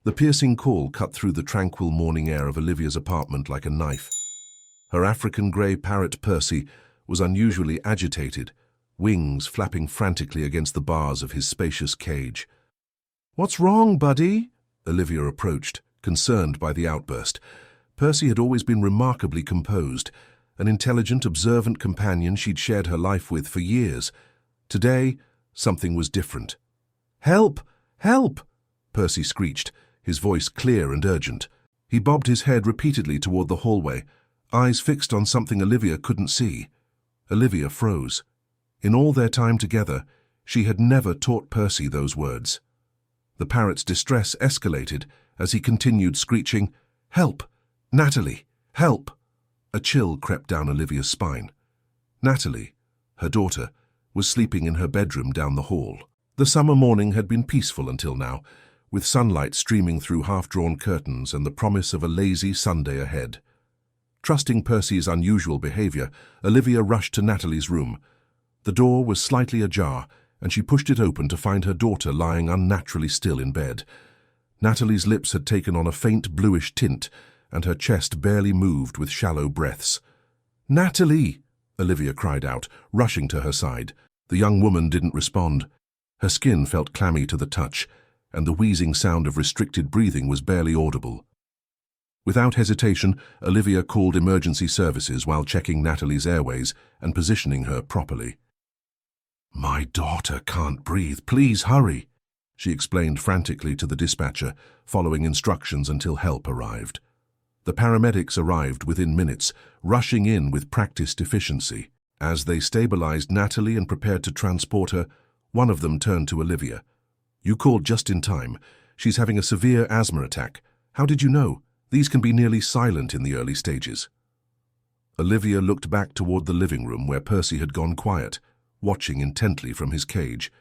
The piercing call cut through the tranquil morning air of Olivia's apartment like a knife. Her African grey parrot Percy was unusually agitated, wings flapping frantically against the bars of his spacious cage. "What's wrong, buddy?" Olivia approached, concerned by the outburst. Percy had always been remarkably composed, an intelligent, observant companion she'd shared her life with for years. Today, something was different. "Help! Help!" Percy screeched, his voice clear and urgent. He bobbed his head repeatedly toward the hallway, eyes fixed on something Olivia couldn't see. Olivia froze. In all their time together, she had never taught Percy those words. The parrot's distress escalated as he continued screeching, "Help! Natalie! Help!" A chill crept down Olivia's spine. Natalie, her daughter, was sleeping in her bedroom down the hall. The summer morning had been peaceful until now, with sunlight streaming through half-drawn curtains and the promise of a lazy Sunday ahead. Trusting Percy's unusual behavior, Olivia rushed to Natalie's room. The door was slightly ajar, and she pushed it open to find her daughter lying unnaturally still in bed. Natalie's lips had taken on a faint bluish tint, and her chest barely moved with shallow breaths. "Natalie!" Olivia cried out, rushing to her side. The young woman didn't respond. Her skin felt clammy to the touch, and the wheezing sound of restricted breathing was barely audible. Without hesitation, Olivia called emergency services while checking Natalie's airways and positioning her properly. "My daughter can't breathe. Please hurry," she explained frantically to the dispatcher, following instructions until help arrived. The paramedics arrived within minutes, rushing in with practiced efficiency. As they stabilized Natalie and prepared to transport her, one of them turned to Olivia. "You called just in time. She's having a severe asthma attack. How did you know? These can be nearly silent in the early stages." Olivia looked back toward the living room where Percy had gone quiet, watching intently from his cage.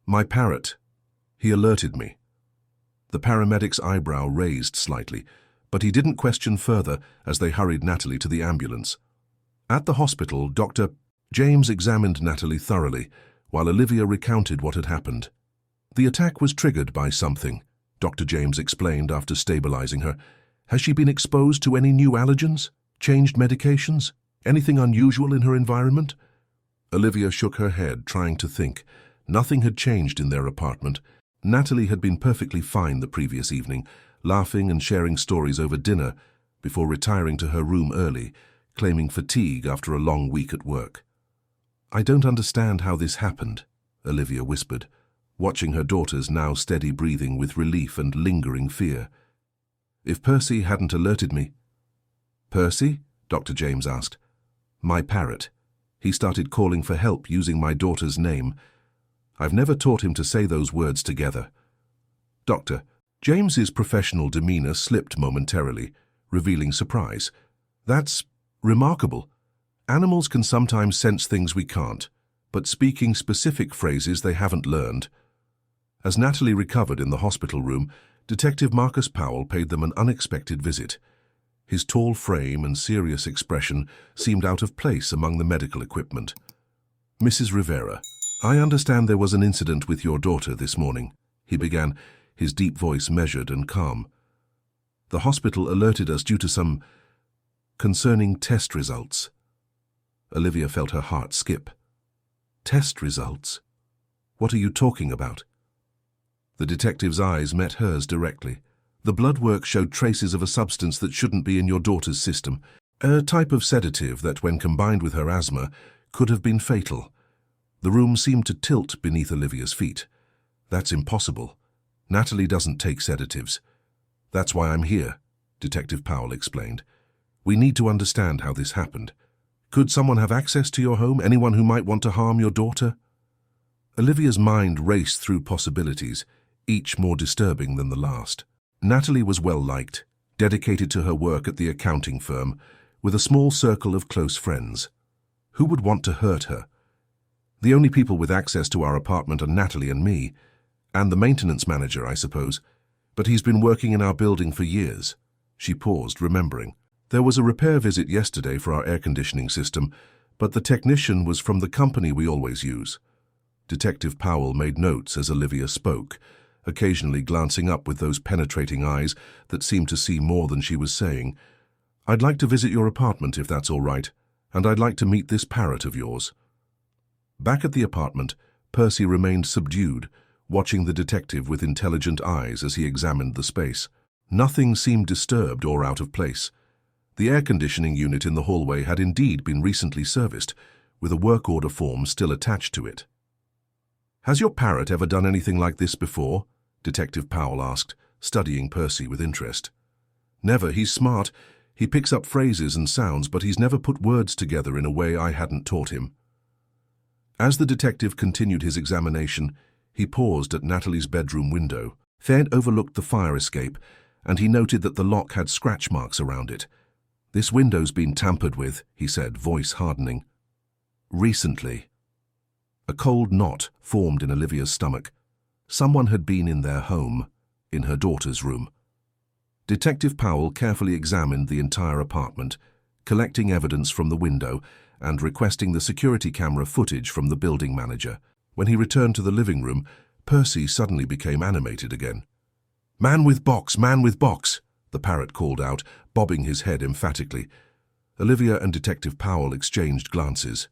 "My parrot. He alerted me." The paramedic's eyebrow raised slightly, but he didn't question further as they hurried Natalie to the ambulance. At the hospital, Dr. James examined Natalie thoroughly, while Olivia recounted what had happened. "The attack was triggered by something," Dr. James explained after stabilizing her. "Has she been exposed to any new allergens? Changed medications? Anything unusual in her environment?" Olivia shook her head, trying to think. Nothing had changed in their apartment. Natalie had been perfectly fine the previous evening, laughing and sharing stories over dinner, before retiring to her room early, claiming fatigue after a long week at work. "I don't understand how this happened," Olivia whispered, watching her daughter's now steady breathing with relief and lingering fear. "If Percy hadn't alerted me—" "Percy?" Dr. James asked. "My parrot. He started calling for help using my daughter's name. I've never taught him to say those words together." Dr. James's professional demeanor slipped momentarily, revealing surprise. "That's remarkable. Animals can sometimes sense things we can't, but speaking specific phrases they haven't learned." As Natalie recovered in the hospital room, Detective Marcus Powell paid them an unexpected visit. His tall frame and serious expression seemed out of place among the medical equipment. "Mrs. Rivera, I understand there was an incident with your daughter this morning," he began, his deep voice measured and calm. "The hospital alerted us due to some concerning test results." Olivia felt her heart skip. "Test results? What are you talking about?" The detective's eyes met hers directly. "The blood work showed traces of a substance that shouldn't be in your daughter's system, a type of sedative that, when combined with her asthma, could have been fatal." The room seemed to tilt beneath Olivia's feet. "That's impossible. Natalie doesn't take sedatives." "That's why I'm here," Detective Powell explained. "We need to understand how this happened. Could someone have access to your home? Anyone who might want to harm your daughter?" Olivia's mind raced through possibilities, each more disturbing than the last. Natalie was well-liked, dedicated to her work at the accounting firm, with a small circle of close friends. Who would want to hurt her? The only people with access to our apartment are Natalie and me, and the maintenance manager, I suppose. But he's been working in our building for years. She paused, remembering. "There was a repair visit yesterday for our air conditioning system, but the technician was from the company we always use." Detective Powell made notes as Olivia spoke, occasionally glancing up with those penetrating eyes that seemed to see more than she was saying. "I'd like to visit your apartment if that's all right, and I'd like to meet this parrot of yours." Back at the apartment, Percy remained subdued, watching the detective with intelligent eyes as he examined the space. Nothing seemed disturbed or out of place. The air conditioning unit in the hallway had indeed been recently serviced, with a work order form still attached to it. "Has your parrot ever done anything like this before?" Detective Powell asked, studying Percy with interest. "Never. He's smart. He picks up phrases and sounds, but he's never put words together in a way I hadn't taught him." As the detective continued his examination, he paused at Natalie's bedroom window. Fed overlooked the fire escape, and he noted that the lock had scratch marks around it. "This window's been tampered with," he said, voice hardening. "Recently." A cold knot formed in Olivia's stomach. Someone had been in their home, in her daughter's room. Detective Powell carefully examined the entire apartment, collecting evidence from the window and requesting the security camera footage from the building manager. When he returned to the living room, Percy suddenly became animated again. "Man with box, man with box," the parrot called out, bobbing his head emphatically. Olivia and Detective Powell exchanged glances.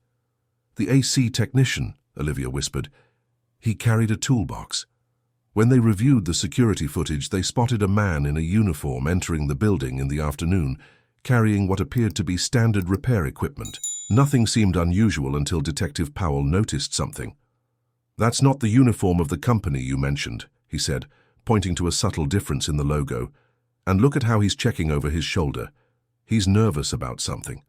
"The AC technician," Olivia whispered. "He carried a toolbox." When they reviewed the security footage, they spotted a man in a uniform entering the building in the afternoon, carrying what appeared to be standard repair equipment. Nothing seemed unusual until Detective Powell noticed something. "That's not the uniform of the company you mentioned," he said, pointing to a subtle difference in the logo. "And look at how he's checking over his shoulder. He's nervous about something."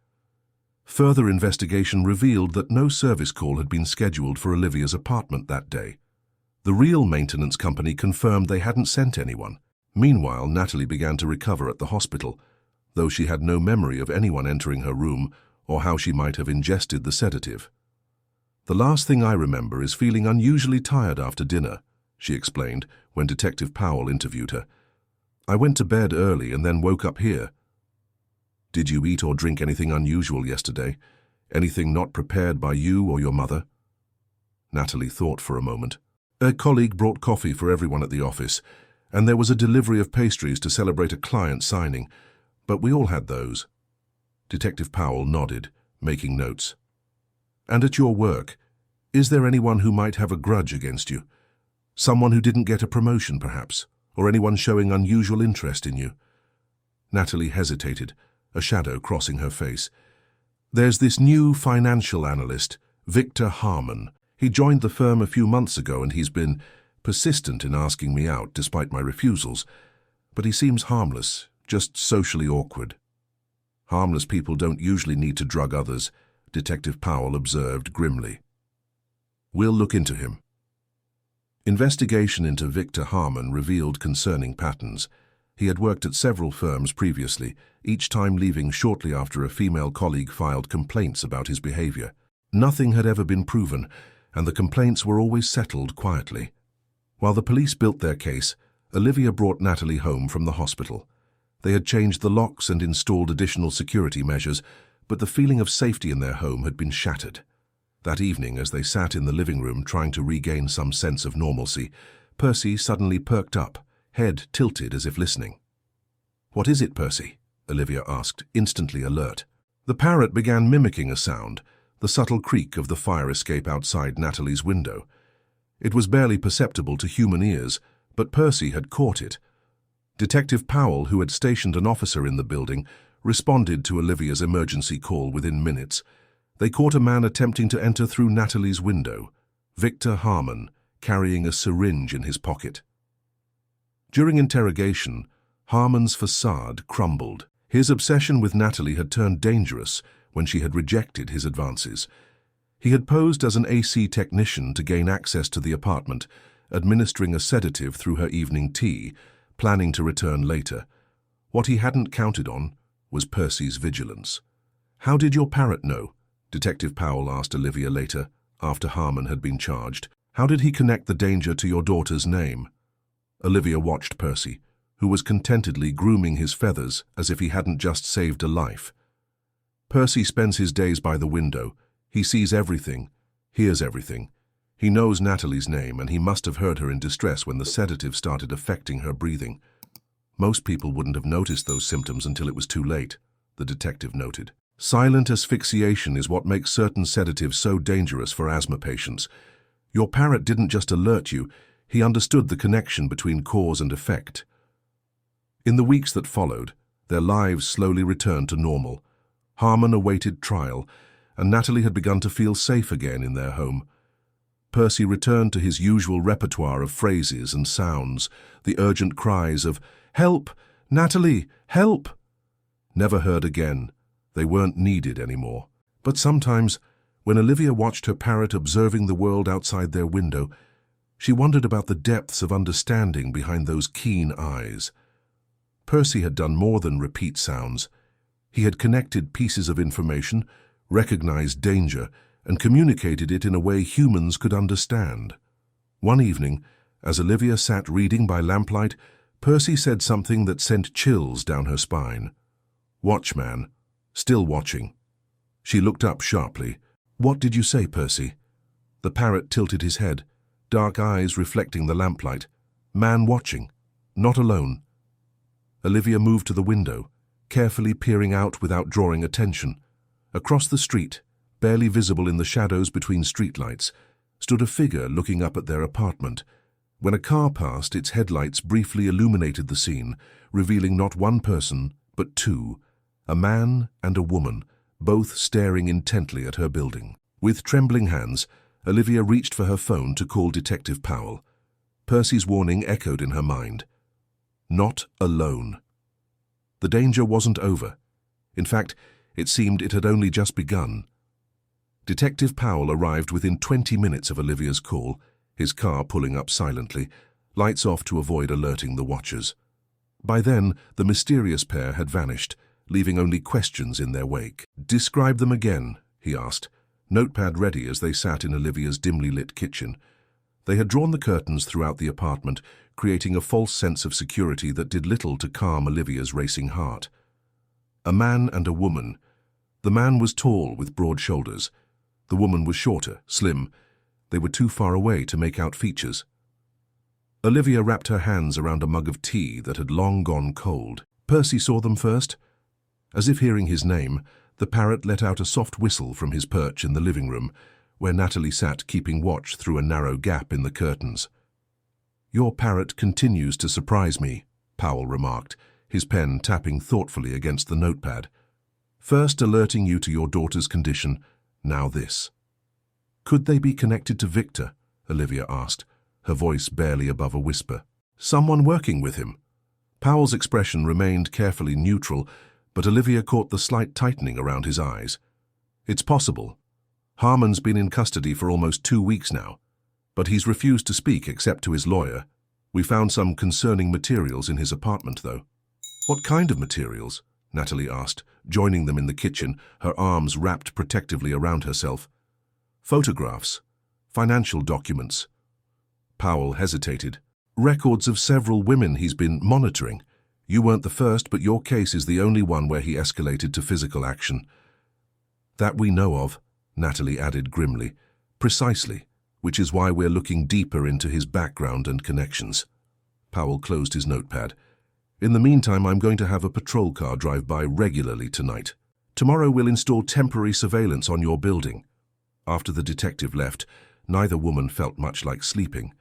Further investigation revealed that no service call had been scheduled for Olivia's apartment that day. The real maintenance company confirmed they hadn't sent anyone. Meanwhile, Natalie began to recover at the hospital, though she had no memory of anyone entering her room or how she might have ingested the sedative. "The last thing I remember is feeling unusually tired after dinner," she explained when Detective Powell interviewed her. "I went to bed early and then woke up here." "Did you eat or drink anything unusual yesterday? Anything not prepared by you or your mother?" Natalie thought for a moment. "A colleague brought coffee for everyone at the office, and there was a delivery of pastries to celebrate a client signing, but we all had those." Detective Powell nodded, making notes. "And at your work, is there anyone who might have a grudge against you? Someone who didn't get a promotion, perhaps, or anyone showing unusual interest in you?" Natalie hesitated, a shadow crossing her face. "There's this new financial analyst, Victor Harmon. He joined the firm a few months ago and he's been persistent in asking me out despite my refusals. But he seems harmless, just socially awkward." "Harmless people don't usually need to drug others," Detective Powell observed grimly. "We'll look into him." Investigation into Victor Harmon revealed concerning patterns. He had worked at several firms previously, each time leaving shortly after a female colleague filed complaints about his behavior. Nothing had ever been proven, and the complaints were always settled quietly. While the police built their case, Olivia brought Natalie home from the hospital. They had changed the locks and installed additional security measures, but the feeling of safety in their home had been shattered. That evening, as they sat in the living room trying to regain some sense of normalcy, Percy suddenly perked up, head tilted as if listening. "What is it, Percy?" Olivia asked, instantly alert. The parrot began mimicking a sound, the subtle creak of the fire escape outside Natalie's window. It was barely perceptible to human ears, but Percy had caught it. Detective Powell, who had stationed an officer in the building, responded to Olivia's emergency call within minutes. They caught a man attempting to enter through Natalie's window, Victor Harmon, carrying a syringe in his pocket. During interrogation, Harmon's facade crumbled. His obsession with Natalie had turned dangerous when she had rejected his advances. He had posed as an AC technician to gain access to the apartment, administering a sedative through her evening tea, planning to return later. What he hadn't counted on was Percy's vigilance. "How did your parrot know?" Detective Powell asked Olivia later, after Harmon had been charged. "How did he connect the danger to your daughter's name?" Olivia watched Percy, who was contentedly grooming his feathers as if he hadn't just saved a life. "Percy spends his days by the window. He sees everything, hears everything. He knows Natalie's name, and he must have heard her in distress when the sedative started affecting her breathing. Most people wouldn't have noticed those symptoms until it was too late, the detective noted. Silent asphyxiation is what makes certain sedatives so dangerous for asthma patients. Your parrot didn't just alert you, he understood the connection between cause and effect. In the weeks that followed, their lives slowly returned to normal. Harmon awaited trial, and Natalie had begun to feel safe again in their home. Percy returned to his usual repertoire of phrases and sounds, the urgent cries of, "Help! Natalie! Help!" Never heard again. They weren't needed anymore. But sometimes, when Olivia watched her parrot observing the world outside their window, she wondered about the depths of understanding behind those keen eyes. Percy had done more than repeat sounds. He had connected pieces of information, recognized danger, and communicated it in a way humans could understand. One evening, as Olivia sat reading by lamplight, Percy said something that sent chills down her spine. "Watchman, still watching." She looked up sharply. "What did you say, Percy?" The parrot tilted his head, dark eyes reflecting the lamplight. "Man watching, not alone." Olivia moved to the window, carefully peering out without drawing attention. Across the street, barely visible in the shadows between streetlights, stood a figure looking up at their apartment. When a car passed, its headlights briefly illuminated the scene, revealing not one person, but two, a man and a woman, both staring intently at her building. With trembling hands, Olivia reached for her phone to call Detective Powell. Percy's warning echoed in her mind. Not alone. The danger wasn't over. In fact, it seemed it had only just begun. Detective Powell arrived within 20 minutes of Olivia's call, his car pulling up silently, lights off to avoid alerting the watchers. By then, the mysterious pair had vanished, leaving only questions in their wake. "Describe them again," he asked, notepad ready as they sat in Olivia's dimly lit kitchen. They had drawn the curtains throughout the apartment, creating a false sense of security that did little to calm Olivia's racing heart. A man and a woman. The man was tall with broad shoulders. The woman was shorter, slim. They were too far away to make out features. Olivia wrapped her hands around a mug of tea that had long gone cold. Percy saw them first. As if hearing his name, the parrot let out a soft whistle from his perch in the living room, where Natalie sat keeping watch through a narrow gap in the curtains. "Your parrot continues to surprise me," Powell remarked, his pen tapping thoughtfully against the notepad. "First alerting you to your daughter's condition, now this." "Could they be connected to Victor?" Olivia asked, her voice barely above a whisper. "Someone working with him?" Powell's expression remained carefully neutral, but Olivia caught the slight tightening around his eyes. "It's possible. Harmon's been in custody for almost 2 weeks now, but he's refused to speak except to his lawyer. We found some concerning materials in his apartment, though." "What kind of materials?" Natalie asked, joining them in the kitchen, her arms wrapped protectively around herself. "Photographs, financial documents." Powell hesitated. "Records of several women he's been monitoring. You weren't the first, but your case is the only one where he escalated to physical action." "That we know of," Natalie added grimly. "Precisely, which is why we're looking deeper into his background and connections." Powell closed his notepad. "In the meantime, I'm going to have a patrol car drive by regularly tonight. Tomorrow we'll install temporary surveillance on your building." After the detective left, neither woman felt much like sleeping.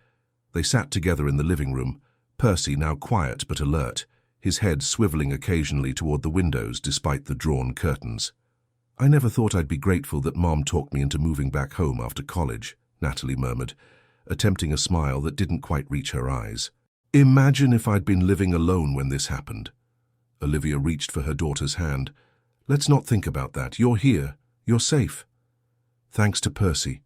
They sat together in the living room, Percy now quiet but alert, his head swiveling occasionally toward the windows despite the drawn curtains. "I never thought I'd be grateful that Mom talked me into moving back home after college," Natalie murmured, attempting a smile that didn't quite reach her eyes. "Imagine if I'd been living alone when this happened." Olivia reached for her daughter's hand. "Let's not think about that. You're here. You're safe." "Thanks to Percy."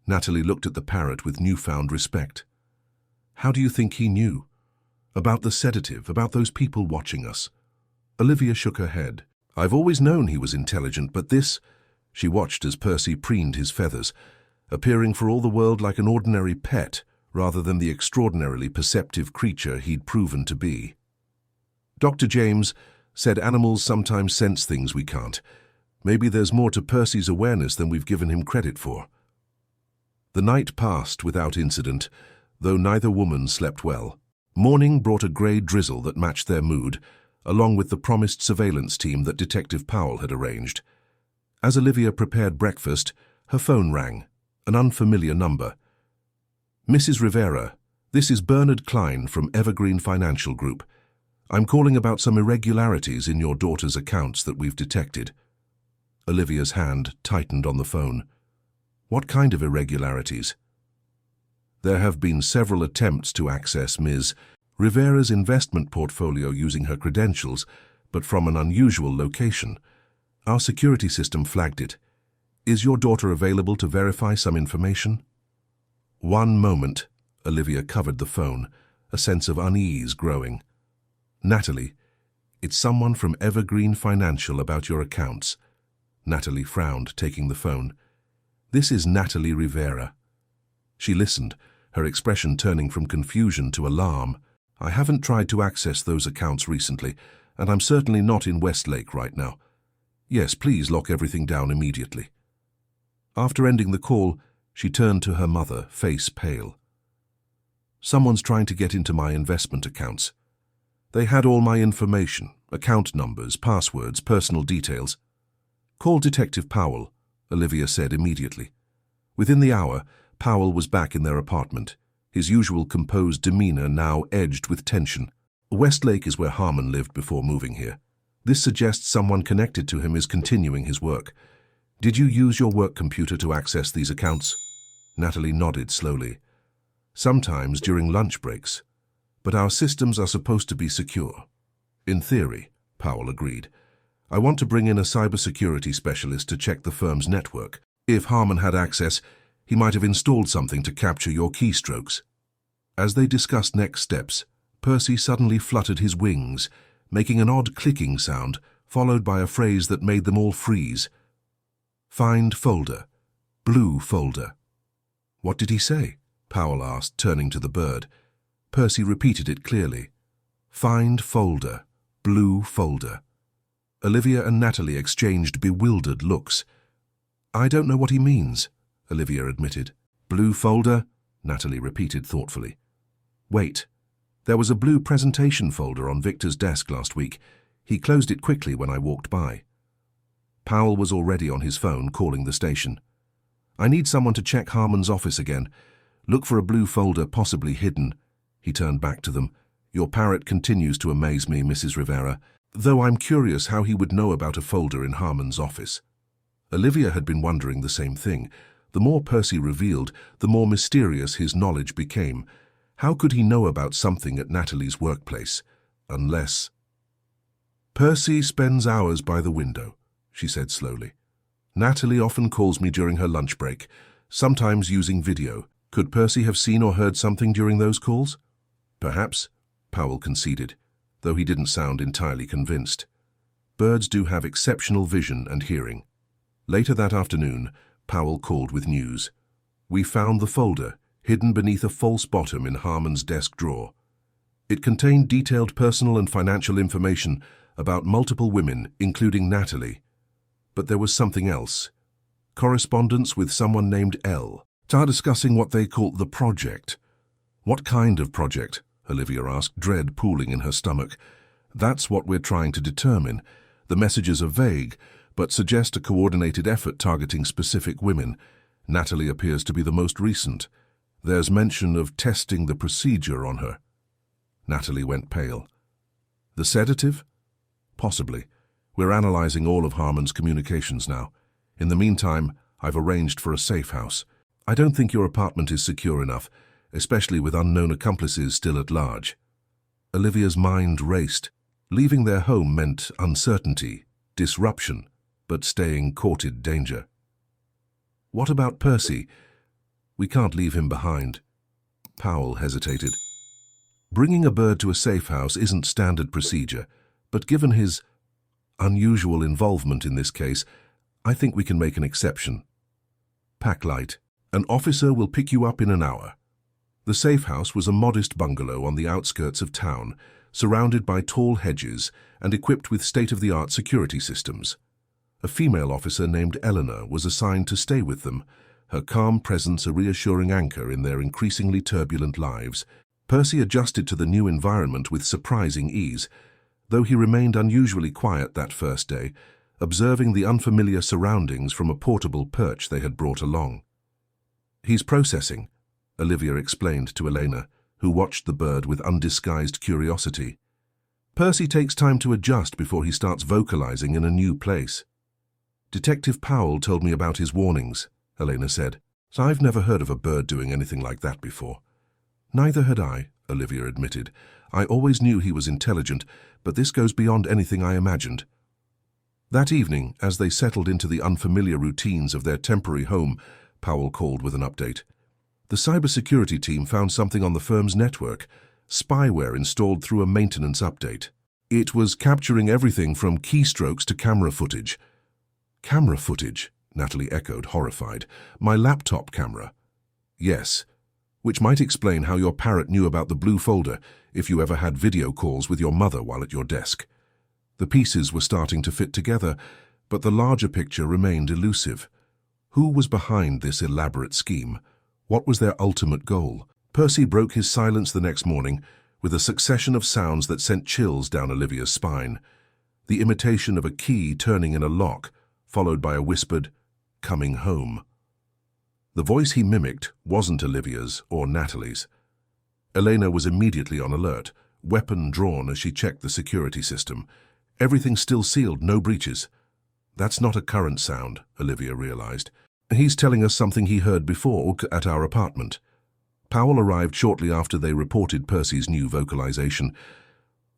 Natalie looked at the parrot with newfound respect. "How do you think he knew? About the sedative, about those people watching us?" Olivia shook her head. "I've always known he was intelligent, but this—" She watched as Percy preened his feathers, appearing for all the world like an ordinary pet rather than the extraordinarily perceptive creature he'd proven to be. "Dr. James said animals sometimes sense things we can't. Maybe there's more to Percy's awareness than we've given him credit for." The night passed without incident, though neither woman slept well. Morning brought a grey drizzle that matched their mood, along with the promised surveillance team that Detective Powell had arranged. As Olivia prepared breakfast, her phone rang, an unfamiliar number. "Mrs. Rivera, this is Bernard Klein from Evergreen Financial Group. I'm calling about some irregularities in your daughter's accounts that we've detected." Olivia's hand tightened on the phone. "What kind of irregularities?" "There have been several attempts to access Ms. Rivera's investment portfolio using her credentials, but from an unusual location. Our security system flagged it. Is your daughter available to verify some information?" "One moment." Olivia covered the phone, a sense of unease growing. "Natalie, it's someone from Evergreen Financial about your accounts." Natalie frowned, taking the phone. "This is Natalie Rivera." She listened, her expression turning from confusion to alarm. "I haven't tried to access those accounts recently, and I'm certainly not in Westlake right now. Yes, please lock everything down immediately." After ending the call, she turned to her mother, face pale. "Someone's trying to get into my investment accounts. They had all my information, account numbers, passwords, personal details." "Call Detective Powell," Olivia said immediately. Within the hour, Powell was back in their apartment, his usual composed demeanor now edged with tension. "Westlake is where Harmon lived before moving here. This suggests someone connected to him is continuing his work. Did you use your work computer to access these accounts?" Natalie nodded slowly. "Sometimes during lunch breaks, but our systems are supposed to be secure." "In theory," Powell agreed. "I want to bring in a cybersecurity specialist to check the firm's network. If Harmon had access, he might have installed something to capture your keystrokes." As they discussed next steps, Percy suddenly fluttered his wings, making an odd clicking sound, followed by a phrase that made them all freeze. "Find folder. Blue folder." "What did he say?" Powell asked, turning to the bird. Percy repeated it clearly. "Find folder. Blue folder." Olivia and Natalie exchanged bewildered looks. "I don't know what he means," Olivia admitted. "Blue folder?" Natalie repeated thoughtfully. "Wait. There was a blue presentation folder on Victor's desk last week. He closed it quickly when I walked by." Powell was already on his phone, calling the station. "I need someone to check Harmon's office again. Look for a blue folder, possibly hidden." He turned back to them. "Your Parrot continues to amaze me, Mrs. Rivera, though I'm curious how he would know about a folder in Harmon's office." Olivia had been wondering the same thing. The more Percy revealed, the more mysterious his knowledge became. How could he know about something at Natalie's workplace? Unless... "Percy spends hours by the window," she said slowly. "Natalie often calls me during her lunch break, sometimes using video. Could Percy have seen or heard something during those calls?" "Perhaps," Powell conceded, though he didn't sound entirely convinced. Birds do have exceptional vision and hearing. Later that afternoon, Powell called with news. "We found the folder, hidden beneath a false bottom in Harmon's desk drawer. It contained detailed personal and financial information about multiple women, including Natalie. But there was something else. Correspondence with someone named L. Discussing what they called the project." "What kind of project?" Olivia asked, dread pooling in her stomach. "That's what we're trying to determine. The messages are vague, but suggest a coordinated effort targeting specific women. Natalie appears to be the most recent. There's mention of testing the procedure on her." Natalie went pale. "The sedative?" "Possibly. We're analyzing all of Harmon's communications now. In the meantime, I've arranged for a safe house. I don't think your apartment is secure enough, especially with unknown accomplices still at large." Olivia's mind raced. Leaving their home meant uncertainty, disruption, but staying courted danger. "What about Percy? We can't leave him behind." Powell hesitated. "Bringing a bird to a safe house isn't standard procedure, but given his unusual involvement in this case, I think we can make an exception. Pack light. An officer will pick you up in an hour." The safe house was a modest bungalow on the outskirts of town, surrounded by tall hedges and equipped with state-of-the-art security systems. A female officer named Eleanor was assigned to stay with them, her calm presence a reassuring anchor in their increasingly turbulent lives. Percy adjusted to the new environment with surprising ease, though he remained unusually quiet that first day, observing the unfamiliar surroundings from a portable perch they had brought along. "He's processing," Olivia explained to Elena, who watched the bird with undisguised curiosity. "Percy takes time to adjust before he starts vocalizing in a new place." "Detective Powell told me about his warnings," Elena said. "So I've never heard of a bird doing anything like that before." "Neither had I," Olivia admitted. "I always knew he was intelligent, but this goes beyond anything I imagined." That evening, as they settled into the unfamiliar routines of their temporary home, Powell called with an update. "The cybersecurity team found something on the firm's network, spyware installed through a maintenance update. It was capturing everything from keystrokes to camera footage." "Camera footage?" Natalie echoed, horrified. "My laptop camera." "Yes, which might explain how your Parrot knew about the blue folder if you ever had video calls with your mother while at your desk." The pieces were starting to fit together, but the larger picture remained elusive. Who was behind this elaborate scheme? What was their ultimate goal? Percy broke his silence the next morning with a succession of sounds that sent chills down Olivia's spine. The imitation of a key turning in a lock, followed by a whispered, "Coming home." The voice he mimicked wasn't Olivia's or Natalie's. Elena was immediately on alert, weapon drawn as she checked the security system. Everything still sealed, no breaches. "That's not a current sound," Olivia realized. "He's telling us something he heard before at our apartment." Powell arrived shortly after they reported Percy's new vocalization.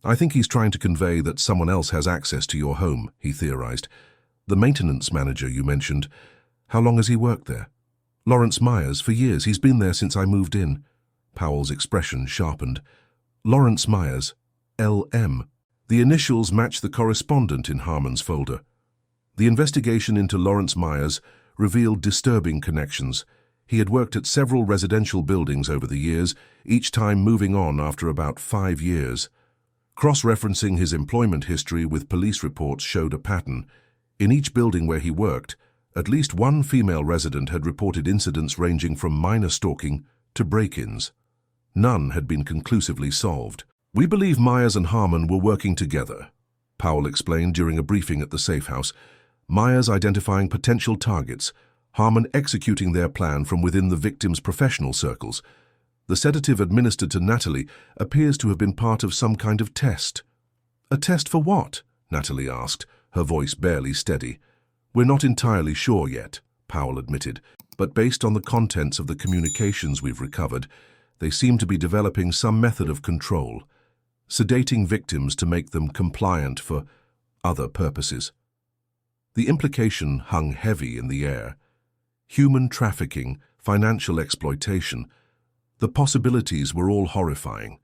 "I think he's trying to convey that someone else has access to your home," he theorized. "The maintenance manager you mentioned, how long has he worked there?" "Lawrence Meyers, for years. He's been there since I moved in." Powell's expression sharpened. "Lawrence Meyers, LM. The initials match the correspondent in Harmon's folder." The investigation into Lawrence Meyers revealed disturbing connections. He had worked at several residential buildings over the years, each time moving on after about 5 years. Cross-referencing his employment history with police reports showed a pattern. In each building where he worked, at least one female resident had reported incidents ranging from minor stalking to break-ins. None had been conclusively solved. "We believe Myers and Harmon were working together," Powell explained during a briefing at the safe house. "Myers identifying potential targets, Harmon executing their plan from within the victim's professional circles. The sedative administered to Natalie appears to have been part of some kind of test." "A test for what?" Natalie asked, her voice barely steady. "We're not entirely sure yet," Powell admitted, "but based on the contents of the communications we've recovered, they seem to be developing some method of control, sedating victims to make them compliant for other purposes." The implication hung heavy in the air. Human trafficking, financial exploitation. The possibilities were all horrifying.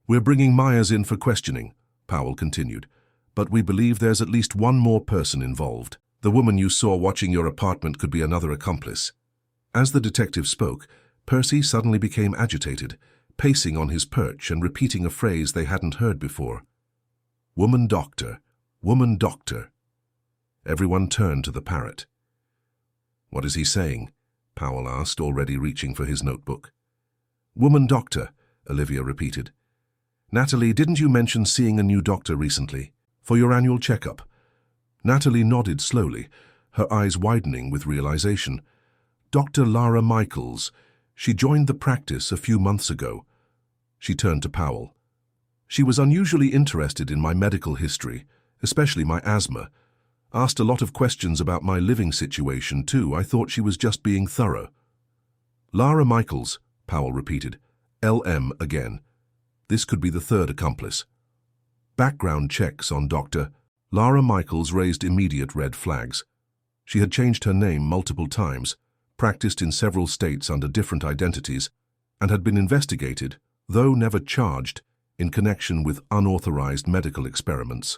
"We're bringing Myers in for questioning," Powell continued, "but we believe there's at least one more person involved. The woman you saw watching your apartment could be another accomplice." As the detective spoke, Percy suddenly became agitated, pacing on his perch and repeating a phrase they hadn't heard before. "Woman doctor, woman doctor." Everyone turned to the Parrot. "What is he saying?" Powell asked, already reaching for his notebook. "Woman doctor," Olivia repeated. "Natalie, didn't you mention seeing a new doctor recently? For your annual checkup?" Natalie nodded slowly, her eyes widening with realization. "Dr. Lara Michaels. She joined the practice a few months ago." She turned to Powell. "She was unusually interested in my medical history, especially my asthma. Asked a lot of questions about my living situation, too. I thought she was just being thorough." "Lara Michaels," Powell repeated. "LM again. This could be the third accomplice." Background checks on Dr. Lara Michaels raised immediate red flags. She had changed her name multiple times, practiced in several states under different identities, and had been investigated, though never charged, in connection with unauthorized medical experiments.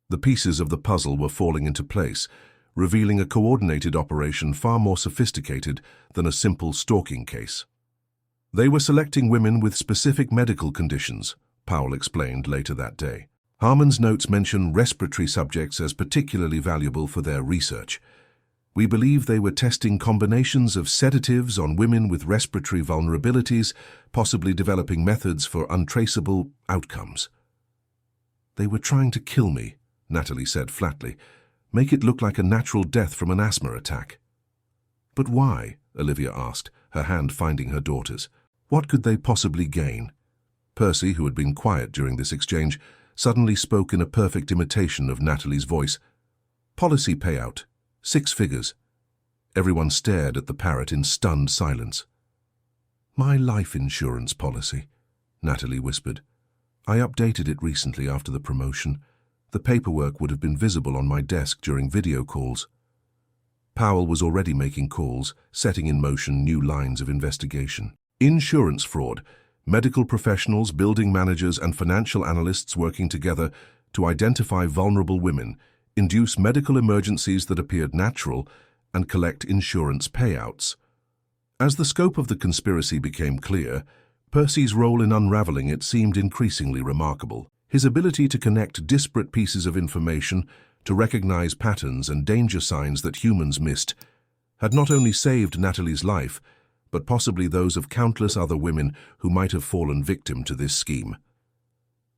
The pieces of the puzzle were falling into place, revealing a coordinated operation far more sophisticated than a simple stalking case. They were selecting women with specific medical conditions, Powell explained later that day. Harmon's notes mention respiratory subjects as particularly valuable for their research. We believe they were testing combinations of sedatives on women with respiratory vulnerabilities, possibly developing methods for untraceable outcomes. They were trying to kill me, Natalie said flatly. Make it look like a natural death from an asthma attack. But why? Olivia asked, her hand finding her daughter's. What could they possibly gain? Percy, who had been quiet during this exchange, suddenly spoke in a perfect imitation of Natalie's voice. Policy payout. 6 figures. Everyone stared at the parrot in stunned silence. My life insurance policy, Natalie whispered. I updated it recently after the promotion. The paperwork would have been visible on my desk during video calls. Powell was already making calls, setting in motion new lines of investigation. Insurance fraud. Medical professionals, building managers, and financial analysts working together to identify vulnerable women, induce medical emergencies that appeared natural, and collect insurance payouts. As the scope of the conspiracy became clear, Percy's role in unraveling it seemed increasingly remarkable. His ability to connect disparate pieces of information, to recognize patterns and danger signs that humans missed, had not only saved Natalie's life, but possibly those of countless other women who might have fallen victim to this scheme.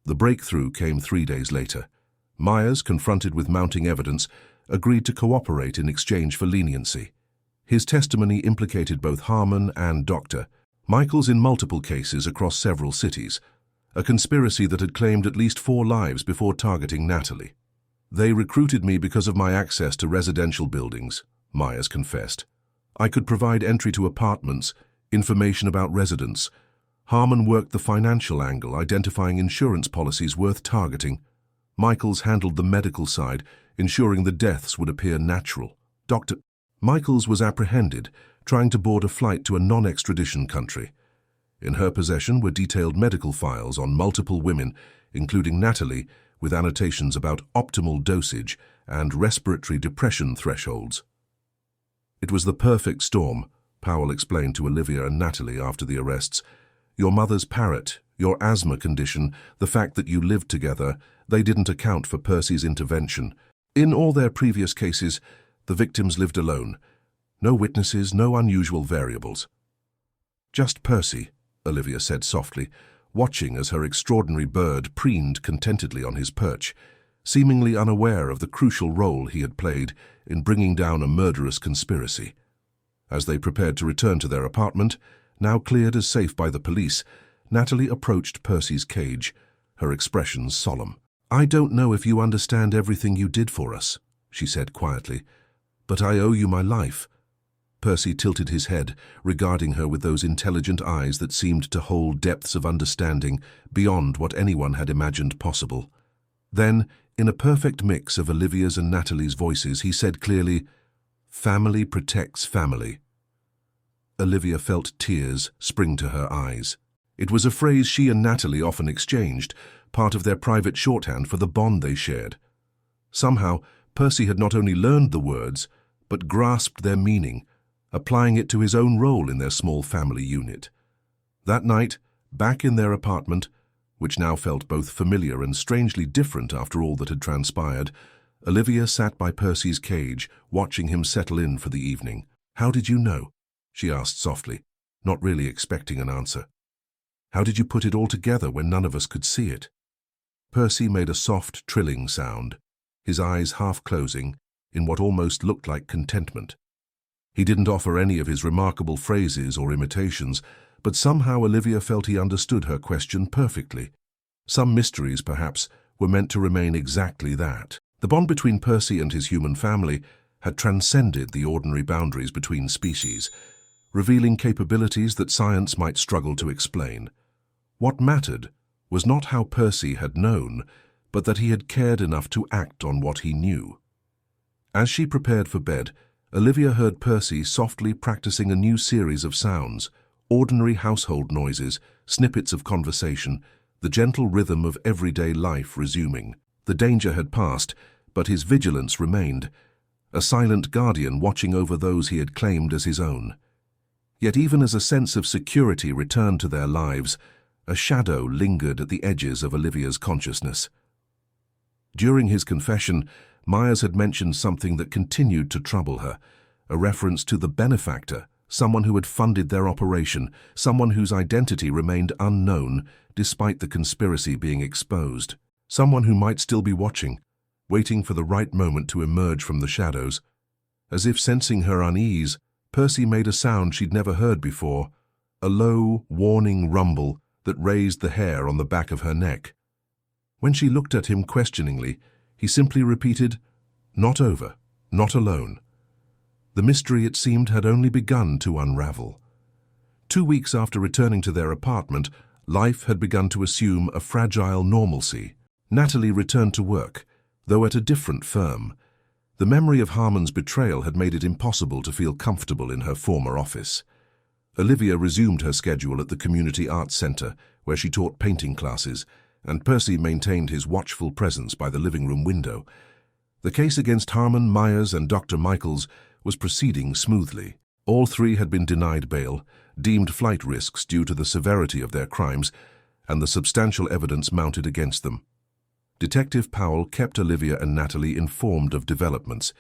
The breakthrough came 3 days later. Meyers, confronted with mounting evidence, agreed to cooperate in exchange for leniency. His testimony implicated both Harmon and Dr. Michaels in multiple cases across several cities, a conspiracy that had claimed at least 4 lives before targeting Natalie. They recruited me because of my access to residential buildings, Meyers confessed. I could provide entry to apartments, information about residents. Harmon worked the financial angle, identifying insurance policies worth targeting. Michaels handled the medical side, ensuring the deaths would appear natural. Dr. Michaels was apprehended, trying to board a flight to a non-extradition country. In her possession were detailed medical files on multiple women, including Natalie, with annotations about optimal dosage and respiratory depression thresholds. It was the perfect storm, Powell explained to Olivia and Natalie after the arrests. Your mother's parrot, your asthma condition, the fact that you lived together, they didn't account for Percy's intervention. In all their previous cases, the victims lived alone. No witnesses, no unusual variables. Just Percy, Olivia said softly, watching as her extraordinary bird preened contentedly on his perch, seemingly unaware of the crucial role he had played in bringing down a murderous conspiracy. As they prepared to return to their apartment, now cleared as safe by the police, Natalie approached Percy's cage, her expressions solemn. I don't know if you understand everything you did for us, she said quietly, but I owe you my life. Percy tilted his head, regarding her with those intelligent eyes that seemed to hold depths of understanding beyond what anyone had imagined possible. Then, in a perfect mix of Olivia's and Natalie's voices, he said clearly, "Family protects family." Olivia felt tears spring to her eyes. It was a phrase she and Natalie often exchanged, part of their private shorthand for the bond they shared. Somehow, Percy had not only learned the words, but grasped their meaning, applying it to his own role in their small family unit. That night, back in their apartment, which now felt both familiar and strangely different after all that had transpired, Olivia sat by Percy's cage, watching him settle in for the evening. How did you know? She asked softly, not really expecting an answer. How did you put it all together when none of us could see it? Percy made a soft, trilling sound, his eyes half closing, in what almost looked like contentment. He didn't offer any of his remarkable phrases or imitations, but somehow Olivia felt he understood her question perfectly. Some mysteries, perhaps, were meant to remain exactly that. The bond between Percy and his human family had transcended the ordinary boundaries between species, revealing capabilities that science might struggle to explain. What mattered was not how Percy had known, but that he had cared enough to act on what he knew. As she prepared for bed, Olivia heard Percy softly practicing a new series of sounds, ordinary household noises, snippets of conversation, the gentle rhythm of everyday life resuming. The danger had passed, but his vigilance remained, a silent guardian watching over those he had claimed as his own. Yet even as a sense of security returned to their lives, a shadow lingered at the edges of Olivia's consciousness. During his confession, Meyers had mentioned something that continued to trouble her, a reference to the benefactor, someone who had funded their operation, someone whose identity remained unknown despite the conspiracy being exposed, someone who might still be watching, waiting for the right moment to emerge from the shadows. As if sensing her unease, Percy made a sound she'd never heard before, a low, warning rumble that raised the hair on the back of her neck. When she looked at him questioningly, he simply repeated, "Not over, not alone." The mystery, it seemed, had only begun to unravel. 2 weeks after returning to their apartment, life had begun to assume a fragile normalcy. Natalie returned to work, though at a different firm. The memory of Harmon's betrayal had made it impossible to feel comfortable in her former office. Olivia resumed her schedule at the Community Arts Centre, where she taught painting classes, and Percy maintained his watchful presence by the living room window. The case against Harmon, Meyers, and Dr. Michaels was proceeding smoothly. All three had been denied bail, deemed flight risks due to the severity of their crimes, and the substantial evidence mounted against them. Detective Powell kept Olivia and Natalie informed of developments,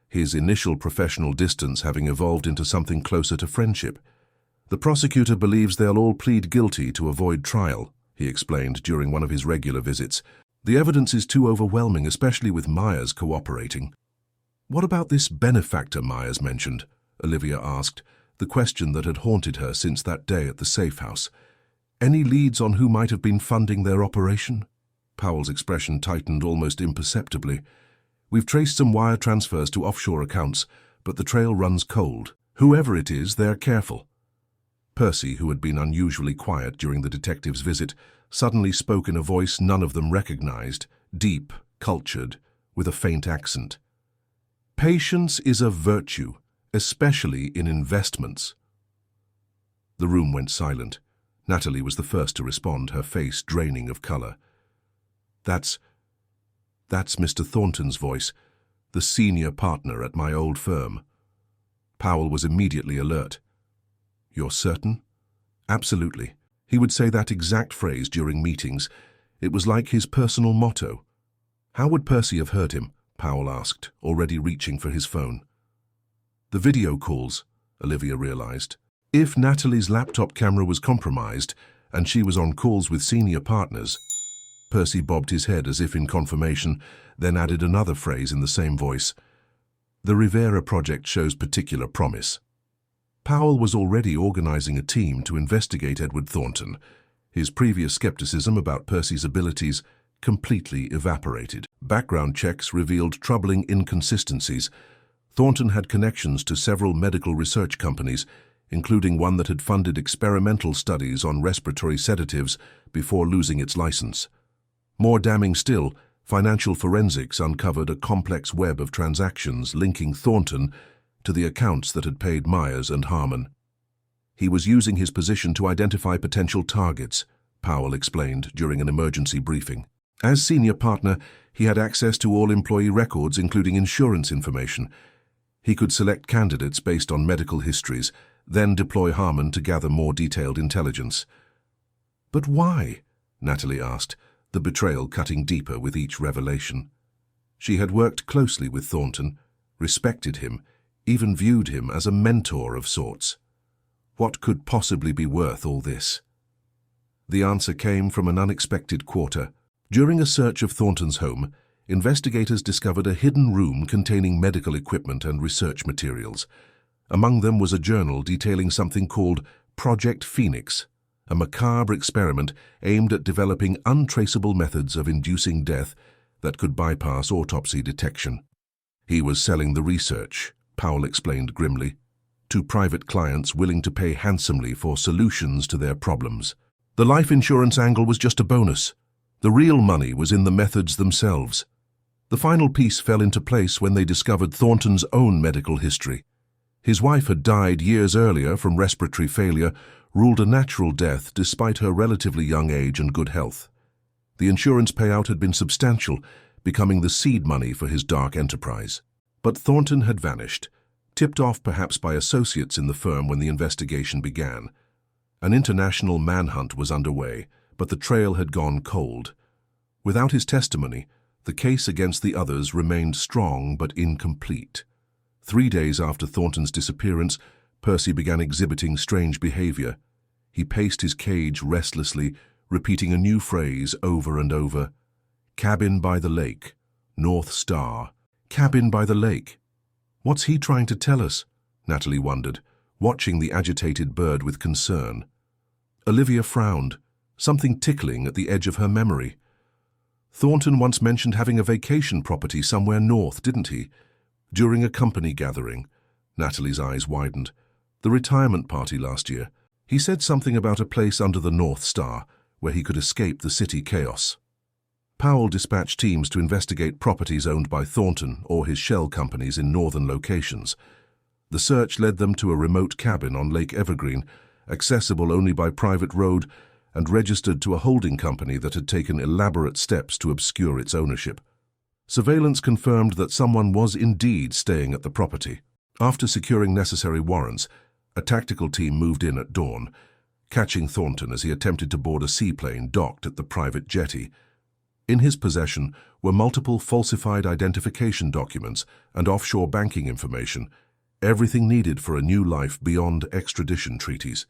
his initial professional distance having evolved into something closer to friendship. "The prosecutor believes they'll all plead guilty to avoid trial," he explained during one of his regular visits. "The evidence is too overwhelming, especially with Myers cooperating." "What about this benefactor Myers mentioned?" Olivia asked, the question that had haunted her since that day at the safe house. "Any leads on who might have been funding their operation?" Powell's expression tightened almost imperceptibly. "We've traced some wire transfers to offshore accounts, but the trail runs cold. Whoever it is, they're careful." Percy, who had been unusually quiet during the detective's visit, suddenly spoke in a voice none of them recognized, deep, cultured, with a faint accent. "Patience is a virtue, especially in investments." The room went silent. Natalie was the first to respond, her face draining of color. That's Mr. Thornton's voice, the senior partner at my old firm." Powell was immediately alert. "You're certain?" "Absolutely. He would say that exact phrase during meetings. It was like his personal motto." "How would Percy have heard him?" Powell asked, already reaching for his phone. "The video calls," Olivia realized. If Natalie's laptop camera was compromised and she was on calls with senior partners. Percy bobbed his head as if in confirmation, then added another phrase in the same voice. "The Rivera project shows particular promise." Powell was already organizing a team to investigate Edward Thornton. His previous skepticism about Percy's abilities completely evaporated. Background checks revealed troubling inconsistencies. Thornton had connections to several medical research companies, including one that had funded experimental studies on respiratory sedatives before losing its license. More damning still, financial forensics uncovered a complex web of transactions linking Thornton to the accounts that had paid Myers and Harmon. He was using his position to identify potential targets, Powell explained during an emergency briefing. As senior partner, he had access to all employee records, including insurance information. He could select candidates based on medical histories, then deploy Harmon to gather more detailed intelligence. "But why?" Natalie asked, the betrayal cutting deeper with each revelation. She had worked closely with Thornton, respected him, even viewed him as a mentor of sorts. What could possibly be worth all this? The answer came from an unexpected quarter. During a search of Thornton's home, investigators discovered a hidden room containing medical equipment and research materials. Among them was a journal detailing something called Project Phoenix, a macabre experiment aimed at developing untraceable methods of inducing death that could bypass autopsy detection. He was selling the research, Powell explained grimly, to private clients willing to pay handsomely for solutions to their problems. The life insurance angle was just a bonus. The real money was in the methods themselves. The final piece fell into place when they discovered Thornton's own medical history. His wife had died years earlier from respiratory failure, ruled a natural death despite her relatively young age and good health. The insurance payout had been substantial, becoming the seed money for his dark enterprise. But Thornton had vanished, tipped off perhaps by associates in the firm when the investigation began. An international manhunt was underway, but the trail had gone cold. Without his testimony, the case against the others remained strong but incomplete. 3 days after Thornton's disappearance, Percy began exhibiting strange behavior. He paced his cage restlessly, repeating a new phrase over and over. Cabin by the lake. North Star. Cabin by the lake. What's he trying to tell us? Natalie wondered, watching the agitated bird with concern. Olivia frowned, something tickling at the edge of her memory. Thornton once mentioned having a vacation property somewhere north, didn't he? During a company gathering. Natalie's eyes widened. The retirement party last year. He said something about a place under the North Star, where he could escape the city chaos. Powell dispatched teams to investigate properties owned by Thornton or his shell companies in northern locations. The search led them to a remote cabin on Lake Evergreen, accessible only by private road and registered to a holding company that had taken elaborate steps to obscure its ownership. Surveillance confirmed that someone was indeed staying at the property. After securing necessary warrants, a tactical team moved in at dawn, catching Thornton as he attempted to board a seaplane docked at the private jetty. In his possession were multiple falsified identification documents and offshore banking information, everything needed for a new life beyond extradition treaties.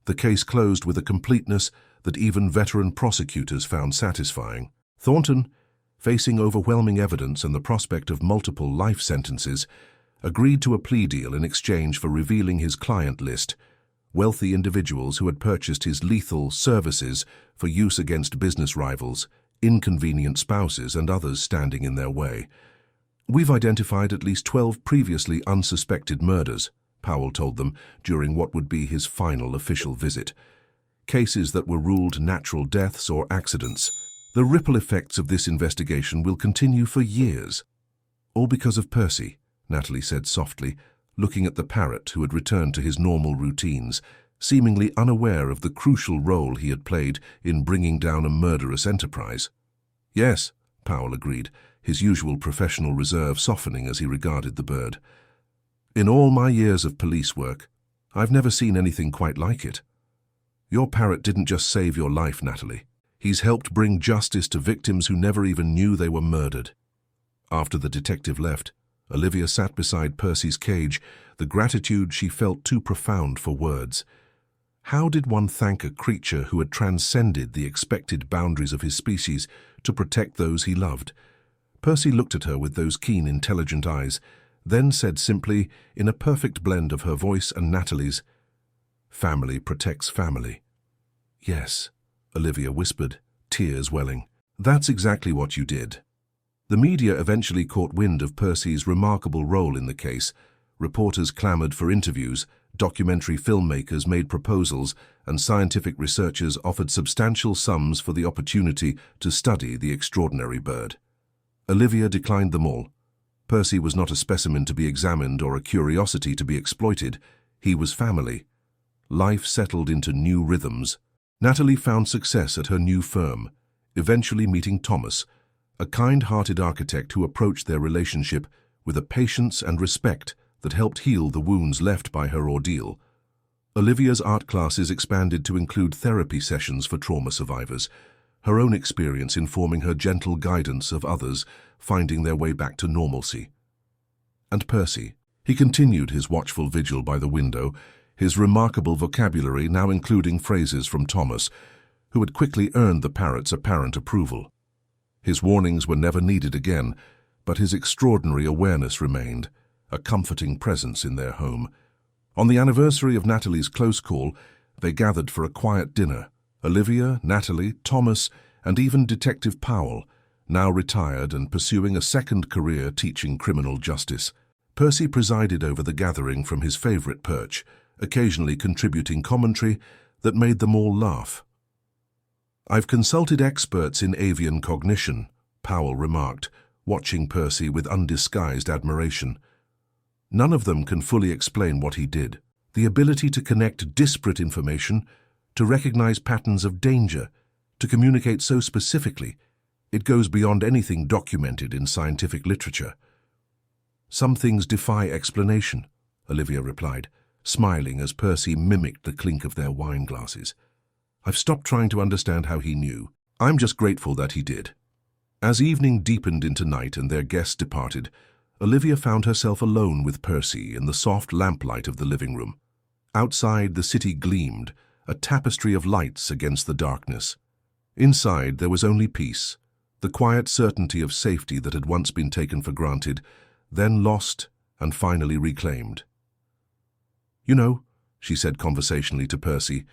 The case closed with a completeness that even veteran prosecutors found satisfying. Thornton, facing overwhelming evidence and the prospect of multiple life sentences, agreed to a plea deal in exchange for revealing his client list, wealthy individuals who had purchased his lethal services for use against business rivals, inconvenient spouses, and others standing in their way. We've identified at least 12 previously unsuspected murders, Powell told them during what would be his final official visit. Cases that were ruled natural deaths or accidents. The ripple effects of this investigation will continue for years. All because of Percy, Natalie said softly, looking at the parrot who had returned to his normal routines, seemingly unaware of the crucial role he had played in bringing down a murderous enterprise. Yes, Powell agreed, his usual professional reserve softening as he regarded the bird. In all my years of police work, I've never seen anything quite like it. Your parrot didn't just save your life, Natalie. He's helped bring justice to victims who never even knew they were murdered. After the detective left, Olivia sat beside Percy's cage, the gratitude she felt too profound for words. How did one thank a creature who had transcended the expected boundaries of his species to protect those he loved? Percy looked at her with those keen, intelligent eyes, then said simply, in a perfect blend of her voice and Natalie's, "Family protects family." "Yes," Olivia whispered, tears welling. "That's exactly what you did." The media eventually caught wind of Percy's remarkable role in the case. Reporters clamored for interviews, documentary filmmakers made proposals, and scientific researchers offered substantial sums for the opportunity to study the extraordinary bird. Olivia declined them all. Percy was not a specimen to be examined or a curiosity to be exploited. He was family. Life settled into new rhythms. Natalie found success at her new firm, eventually meeting Thomas, a kind-hearted architect who approached their relationship with a patience and respect that helped heal the wounds left by her ordeal. Olivia's art classes expanded to include therapy sessions for trauma survivors, her own experience informing her gentle guidance of others finding their way back to normalcy. And Percy. He continued his watchful vigil by the window, his remarkable vocabulary now including phrases from Thomas, who had quickly earned the parrot's apparent approval. His warnings were never needed again, but his extraordinary awareness remained, a comforting presence in their home. On the anniversary of Natalie's close call, they gathered for a quiet dinner. Olivia, Natalie, Thomas, and even Detective Powell, now retired and pursuing a second career teaching criminal justice. Percy presided over the gathering from his favorite perch, occasionally contributing commentary that made them all laugh. "I've consulted experts in avian cognition," Powell remarked, watching Percy with undisguised admiration. "None of them can fully explain what he did. The ability to connect disparate information, to recognize patterns of danger, to communicate so specifically, it goes beyond anything documented in scientific literature." "Some things defy explanation," Olivia replied, smiling as Percy mimicked the clink of their wine glasses. "I've stopped trying to understand how he knew. I'm just grateful that he did." As evening deepened into night and their guests departed, Olivia found herself alone with Percy in the soft lamplight of the living room. Outside, the city gleamed, a tapestry of lights against the darkness. Inside, there was only peace, the quiet certainty of safety that had once been taken for granted, then lost and finally reclaimed. "You know," she said conversationally to Percy,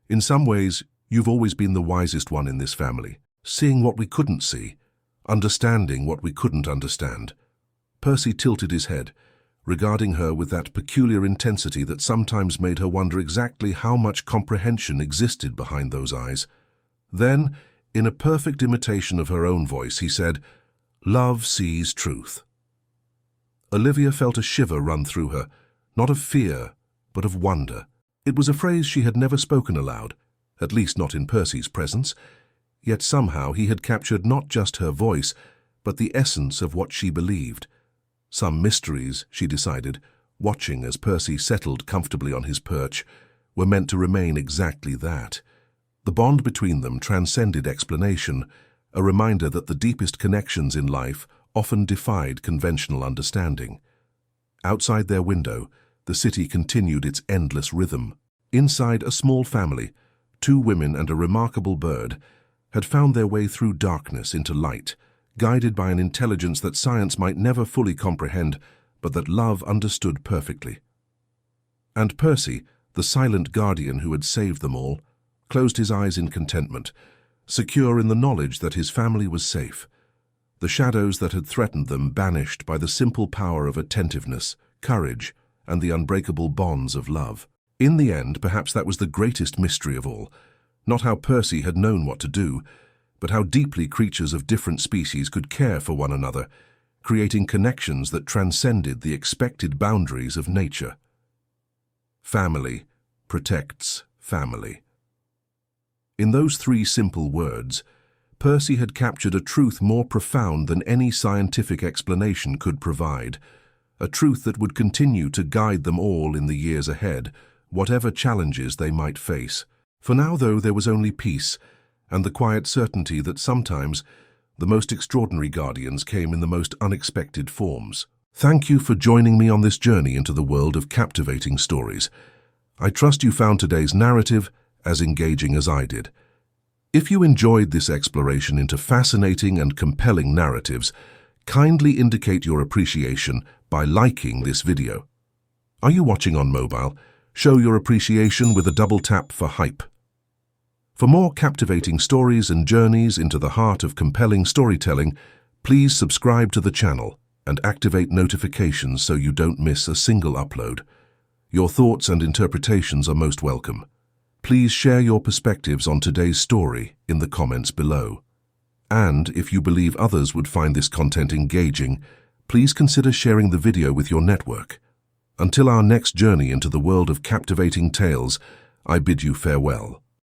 "in some ways, you've always been the wisest one in this family, seeing what we couldn't see, understanding what we couldn't understand." Percy tilted his head, regarding her with that peculiar intensity that sometimes made her wonder exactly how much comprehension existed behind those eyes. Then, in a perfect imitation of her own voice, he said, "Love sees truth." Olivia felt a shiver run through her, not of fear, but of wonder. It was a phrase she had never spoken aloud, at least not in Percy's presence, yet somehow he had captured not just her voice, but the essence of what she believed. Some mysteries, she decided, watching as Percy settled comfortably on his perch, were meant to remain exactly that. The bond between them transcended explanation, a reminder that the deepest connections in life often defied conventional understanding. Outside their window, the city continued its endless rhythm. Inside, a small family, 2 women and a remarkable bird, had found their way through darkness into light, guided by an intelligence that science might never fully comprehend, but that love understood perfectly. And Percy, the silent guardian who had saved them all, closed his eyes in contentment, secure in the knowledge that his family was safe, the shadows that had threatened them banished by the simple power of attentiveness, courage, and the unbreakable bonds of love. In the end, perhaps that was the greatest mystery of all, not how Percy had known what to do, but how deeply creatures of different species could care for one another, creating connections that transcended the expected boundaries of nature. Family protects family. In those 3 simple words, Percy had captured a truth more profound than any scientific explanation could provide, a truth that would continue to guide them all in the years ahead, whatever challenges they might face. For now, though, there was only peace, and the quiet certainty that sometimes the most extraordinary guardians came in the most unexpected forms. Thank you for joining me on this journey into the world of captivating stories. I trust you found today's narrative as engaging as I did. If you enjoyed this exploration into fascinating and compelling narratives, kindly indicate your appreciation by liking this video. Are you watching on mobile? Show your appreciation with a double tap for hype. For more captivating stories and journeys into the heart of compelling storytelling, please subscribe to the channel and activate notifications so you don't miss a single upload. Your thoughts and interpretations are most welcome. Please share your perspectives on today's story in the comments below. And if you believe others would find this content engaging, please consider sharing the video with your network. Until our next journey into the world of captivating tales, I bid you farewell.